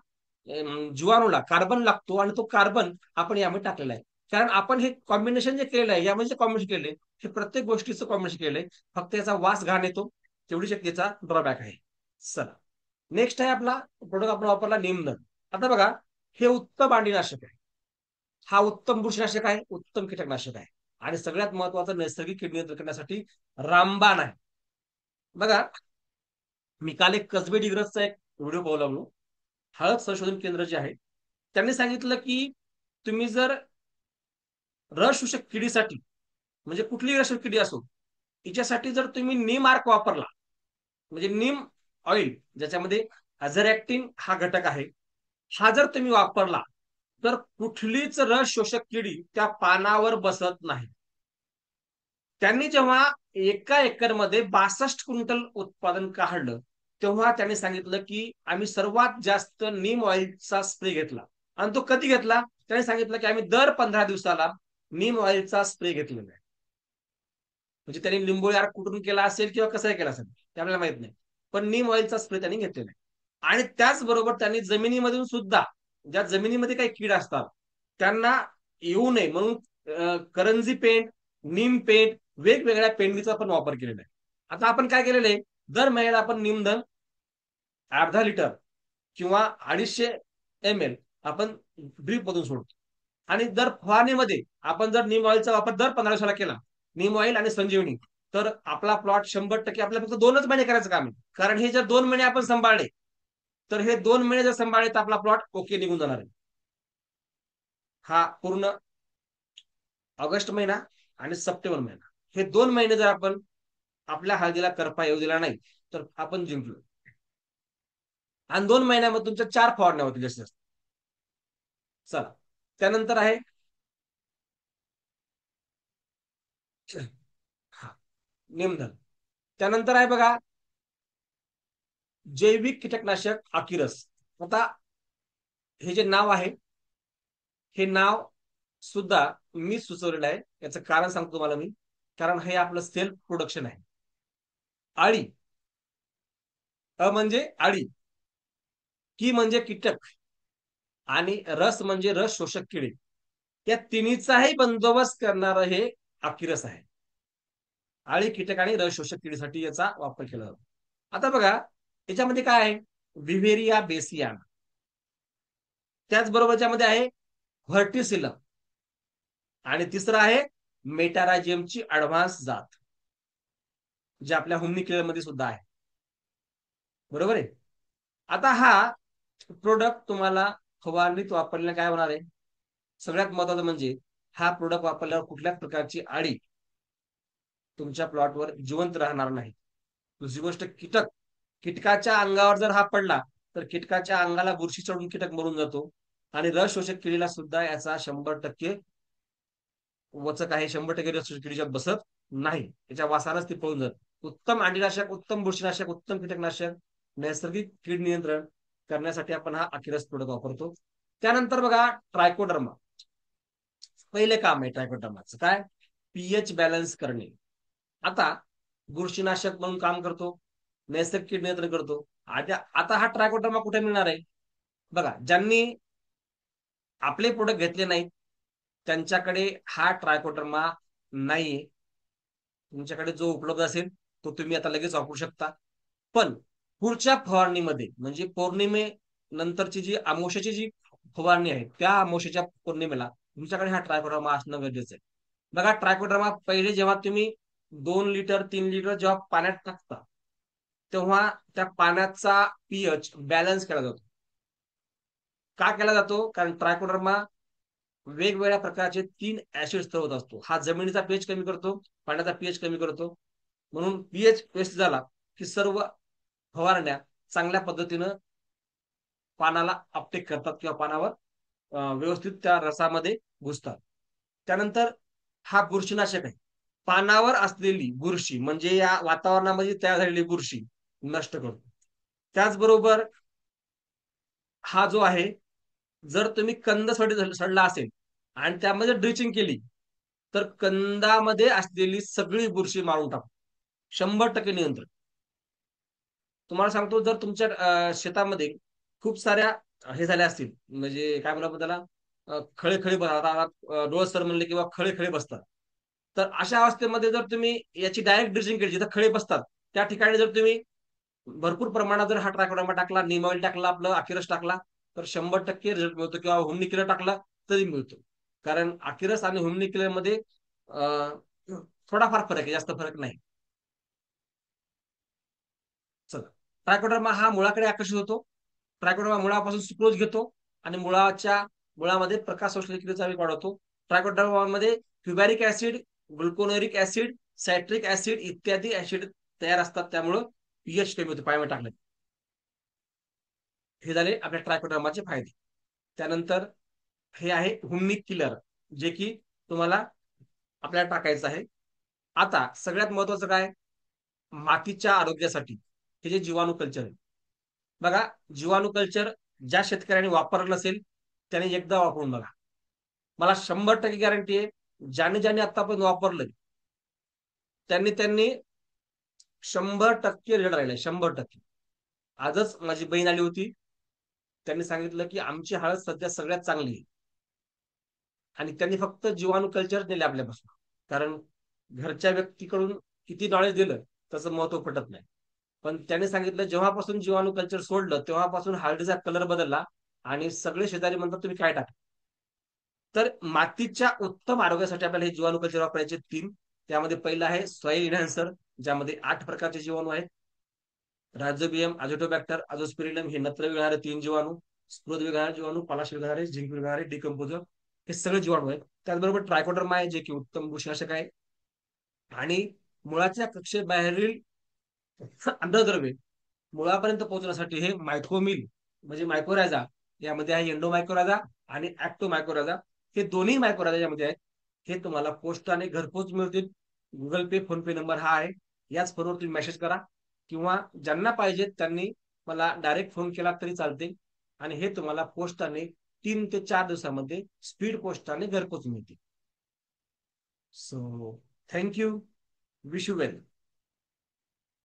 जीवाणूला कार्बन लागतो, आणि तो कार्बन आपण यामध्ये टाकलेला आहे. कारण आपण हे कॉम्बिनेशन जे केलेलं आहे, यामध्ये जे कॉम्बिनेशन केले, हे प्रत्येक गोष्टीचं कॉम्बिनेशन केलंय. फक्त याचा वास घाण येतो, तेवढी शक्तीचा ड्रॉबॅक आहे. चला, नेक्स्ट आहे आपला प्रोडक्ट आपण वापरला निमदन. आता बघा, हे उत्तम अंडीनाशक आहे, हा उत्तम बुरशीनाशक आहे, उत्तम कीटकनाशक आहे, आणि सगळ्यात महत्वाचं नैसर्गिक कीड नियंत्रण करण्यासाठी रामबाण आहे. बघा, मी काल एक कसबे डिग्रजचा एक व्हिडिओ पाहू, हळद संशोधन केंद्र जे आहे, त्यांनी सांगितलं की तुम्ही जर रस शोषक किडीसाठी, म्हणजे कुठलीही रस शोषक किडी असो, याच्यासाठी जर तुम्ही नीम आर्क वापरला, म्हणजे नीम ऑइल ज्याच्यामध्ये अझरॅक्टिन हा घटक आहे, हा जर तुम्ही वापरला तर कुठलीच रस शोषक किडी त्या पानावर बसत नाही. त्यांनी जेव्हा एका एकरमध्ये 62 क्विंटल उत्पादन काढलं, तेव्हा त्यांनी सांगितलं की आम्ही सर्वात जास्त नीम ऑइलचा स्प्रे घेतला. आणि तो कधी घेतला? त्यांनी सांगितलं की आम्ही दर 15 दिवसाला नीम ऑइलचा स्प्रे घेतलेला आहे. म्हणजे त्यांनी लिंबोळी आर्क कुठून केला असेल किंवा कसंही केला असेल ते आपल्याला माहित नाही, पण नीम ऑइलचा स्प्रे त्यांनी घेतलेला आहे. आणि त्याचबरोबर त्यांनी जमिनीमधून सुद्धा, ज्या जमिनीमध्ये काही कीड असतात त्यांना येऊ नये म्हणून करंजी पेंट, नीम पेंट, वेगवेगळ्या पेंडीचा पण वापर केलेला आहे. आता आपण काय केलेलं आहे, दर महिन्याला आपण निमधन अर्धा लिटर किंवा 250 ml आपण ड्रीप मधून सोडतो. आणि दर फवारणीमध्ये आपण जर नीम ऑइलचा वापर दर 15 दिवसाला केला, नीम ऑइल आणि संजीवनी, तर आपला प्लॉट 100% आपल्याला फक्त 2च महिने करायचं काम आहे. कारण हे जर 2 महिने आपण सांभाळले, तर हे 2 महिने जर सांभाळले तर आपला प्लॉट ओके निघून जाणार आहे. हा पूर्ण ऑगस्ट महिना आणि सप्टेंबर महिना, हे 2 महिने जर आपण आपल्या हळदीला करपा येऊ दिला नाही तर आपण जिंकलो. आणि 2 महिन्यामध्ये तुमच्या 4 फवारण्या होतील जास्तीत जास्त. चला, त्यानंतर आहे हा निमधन. त्यानंतर आहे बघा जैविक कीटकनाशक अकिरस. आता हे जे नाव आहे, हे नाव सुद्धा मी सुचवलेलं आहे. याचं कारण सांगतो तुम्हाला मी. कारण हे आपलं सेल्फ प्रोडक्शन आहे. आळी, अ म्हणजे आळी, की म्हणजे कीटक, आणि रस म्हणजे रस शोषक किडे, या तिन्हीचाही बंदोबस्त करणारं हे अकिरस आहे. आळी, कीटक आणि रस शोषक किडीसाठी याचा वापर केला जातो. आता बघा याच्यामध्ये काय आहे, विव्हेरिया बेसियाना, त्याचबरोबर याच्यामध्ये आहे व्हर्टिसिलम, आणि तिसरं आहे मेटाराजियमची ऍडव्हान्स जात, जे आपल्या हुमनी क्लिअर मध्ये सुद्धा आहे. बरोबर आहे. आता हा प्रोडक्ट तुम्हाला फवारणीत वापरल्याने काय होणार आहे, सगळ्यात महत्वाचं म्हणजे हा प्रोडक्ट वापरल्यावर कुठल्याच प्रकारची आळी तुमच्या प्लॉटवर जिवंत राहणार नाही. दुसरी गोष्ट, कीटकाच्या अंगावर जर हा पडला तर कीटकाच्या अंगाला बुरशी चढून कीटक मरून जातो. आणि रस शोषक किडीला सुद्धा याचा 100% वचक आहे. 100% रस शोषक किडीच्या बसत नाही, त्याच्या वासानच ती पळून जात. उत्तम अंडीनाशक, उत्तम बुरशीनाशक, उत्तम कीटकनाशक, नैसर्गिक कीड नियंत्रण करण्यासाठी आपण हा अकिरस प्रोडक्ट वापरतो. त्यानंतर बघा ट्रायकोडर्मा. पहिले काम आहे ट्रायकोडर्माचं काय, पीएच बॅलन्स करणे. आता बुरशीनाशक म्हणून काम करतो, नैसर्गिक कीड नियंत्रण करतो. आता हा ट्रायकोडर्मा कुठे मिळणार आहे? बघा, ज्यांनी आपले प्रोडक्ट घेतले नाहीत त्यांच्याकडे हा ट्रायकोडर्मा नाहीये. तुमच्याकडे जो उपलब्ध असेल तो तुम्ही आता लगेच वापरू शकता. पण पुढच्या फवारणीमध्ये, म्हणजे पौर्णिमे नंतरची जी अमावस्याची जी फवारणी आहे, त्या अमावस्याच्या पौर्णिमेला तुमच्याकडे हा ट्रायकोडर्मा असणं गरजेचं आहे. बघा ट्रायकोडर्मा पहिले जेव्हा तुम्ही 2 लिटर 3 लिटर जेव्हा पाण्यात टाकता, तेव्हा त्या पाण्याचा पीएच बॅलन्स केला जातो. का केला जातो? कारण ट्रायकोडर्मा वेगवेगळ्या प्रकारचे 3 ऍसिड स्त्रवत असतो. हा जमिनीचा पीएच कमी करतो, पाण्याचा पीएच कमी करतो. म्हणून पीएच बेस्ट झाला की सर्व फवारण्या चांगल्या पद्धतीनं पानाला अपटेक करतात किंवा पानावर व्यवस्थित त्या रसामध्ये घुसतात. त्यानंतर हा बुरशीनाशक आहे. पानावर असलेली बुरशी, म्हणजे या वातावरणामध्ये तयार झालेली बुरशी नष्ट करतो. त्याचबरोबर हा जो आहे, जर तुम्ही कंद सडला असेल आणि त्यामध्ये ड्रिचिंग केली तर कंदामध्ये असलेली सगळी बुरशी मारून टाकतो. 100% नियंत्रण. तुम्हाला सांगतो, जर तुमच्या शेतामध्ये खूप साऱ्या हे झाल्या असतील, म्हणजे काय म्हणतात त्याला, खळे खळे डोळसर म्हणले किंवा खळे खळे बसतात, तर अशा अवस्थेमध्ये जर तुम्ही याची डायरेक्ट ड्रिचिंग केली, जिथं खळे बसतात त्या ठिकाणी जर तुम्ही भरपूर प्रमाणात जर हा ट्रायकोडर्मा टाकला, नीम ऑइल टाकला, आपलं अकिरस टाकला, तर 100% रिझल्ट मिळतो. किंवा हुमनी किलर टाकला तरी मिळतो. कारण अकिरस आणि हुमनी किलर मध्ये थोडाफार फरक आहे, जास्त फरक नाही. चला, ट्रायकोडर्मा हा मुळाकडे आकर्षित होतो. ट्रायकोडर्मा मुळापासून सुक्रोज घेतो आणि मुळामध्ये प्रकाश संश्लेषण क्रियेचा वेग वाढवतो. ट्रायकोडर्मामध्ये फ्युबॅरिक ऍसिड, ग्लुकोनोरिक ऍसिड, सायट्रिक ऍसिड इत्यादी ऍसिड तयार असतात, त्यामुळं पीएच कमी होते पाण्यामध्ये टाकलं. हे झाले आपल्या ट्रायकोडर्माचे फायदे. त्यानंतर हे आहे हुमिक किलर, जे की तुम्हाला आपल्याला टाकायचं आहे. आता सगळ्यात महत्वाचं काय, मातीच्या आरोग्यासाठी हे जे जीवाणू कल्चर आहे बघा, जीवाणू कल्चर ज्या शेतकऱ्यांनी वापरलं नसेल त्याने एकदा वापरून बघा. मला 100% गॅरंटी आहे, ज्याने ज्याने आतापर्यंत वापरलंय त्यांनी त्यांनी 100% रिझल्ट राहिलाय, 100%. आजच माझी बहीण आली होती, त्यांनी सांगितलं की आमची हळद सध्या सगळ्यात चांगली आहे. आणि त्यांनी फक्त जीवाणू कल्चर दिले आपल्यापासून, कारण घरच्या व्यक्तीकडून किती नॉलेज दिलं त्याचं महत्व पटत नाही. पण त्याने सांगितलं जेव्हापासून जीवाणू कल्चर सोडलं तेव्हापासून हळदीचा कलर बदलला आणि सगळे शेजारी म्हणतात तुम्ही काय टाक. तर मातीच्या उत्तम आरोग्यासाठी आपल्याला हे जीवाणू कल्चर वापरायचे 3. त्यामध्ये पहिलं आहे सॉइल इन्हॅन्सर, ज्यामध्ये 8 प्रकारचे जीवाणू आहेत. रायझोबियम, अझोटोबॅक्टर, अझोस्पिरिलम हे नत्र विघळणारे 3 जीवाणू, स्फुरद विघळणारे जीवाणू, पालाश विघळणारे, झिंक विघळणारे, डिकम्पोजर, हे सगळे जीवाणू आहेत. त्याचबरोबर ट्रायकोडर्मा आहे, जे की उत्तम बुरशीनाशक आहे. आणि मुळाच्या कक्षेबाहेरील अन्नद्रव्ये मुळापर्यंत पोहोचण्यासाठी हे मायक्रोमिल म्हणजे मायक्रोरायझा, यामध्ये आहे एंडो मायक्रोरायझा आणि ऍक्टो मायक्रोरायझा, हे दोन्ही मायक्रोरायझा यामध्ये आहेत. हे तुम्हाला पोस्टाने घरपोच मिळतील. गुगल पे, फोन पे नंबर हा आहे, याच फोनवर तुम्ही मेसेज करा, किंवा ज्यांना पाहिजे त्यांनी मला डायरेक्ट फोन केला तरी चालते. आणि हे तुम्हाला पोस्टाने 3 ते 4 दिवसामध्ये स्पीड पोस्टाने घरपोच मिळते. So thank you, wish you well.